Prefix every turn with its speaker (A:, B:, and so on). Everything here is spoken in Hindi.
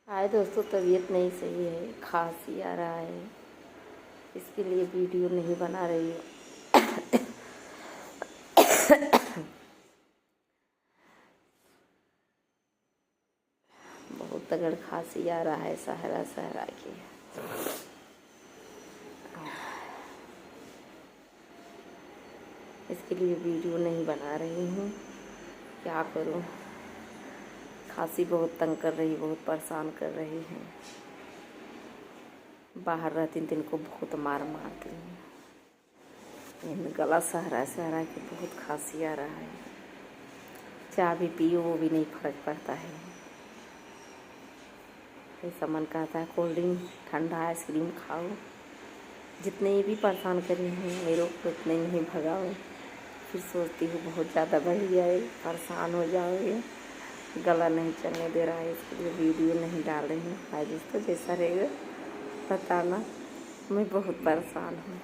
A: हाय दोस्तों, तबीयत नहीं सही है, खांसी आ रहा है, इसके लिए वीडियो नहीं बना रही हूँ। बहुत तगड़ खांसी आ रहा है, सहरा सहरा के। इसके लिए वीडियो नहीं बना रही हूँ, क्या करूँ। खांसी बहुत तंग कर रही, बहुत परेशान कर रही है। बाहर रहती दिन को बहुत मार मारती हूँ। गला सहरा सहरा के बहुत खांसी आ रहा है। चाय भी पियो वो भी नहीं फर्क पड़ता है। ऐसा मन कहता है कोल्ड ड्रिंक, ठंडा आइसक्रीम खाओ। जितने भी परेशान करे हैं मेरे को उतने नहीं भगाओ। फिर सोचती हूँ बहुत ज़्यादा बढ़ गया है, परेशान हो जाओगे। गला नहीं चलने दे रहा है, इसके लिए वीडियो नहीं डाल रही हूँ। आज दोस्तों जैसा रहेगा बताना। मैं बहुत परेशान हूँ।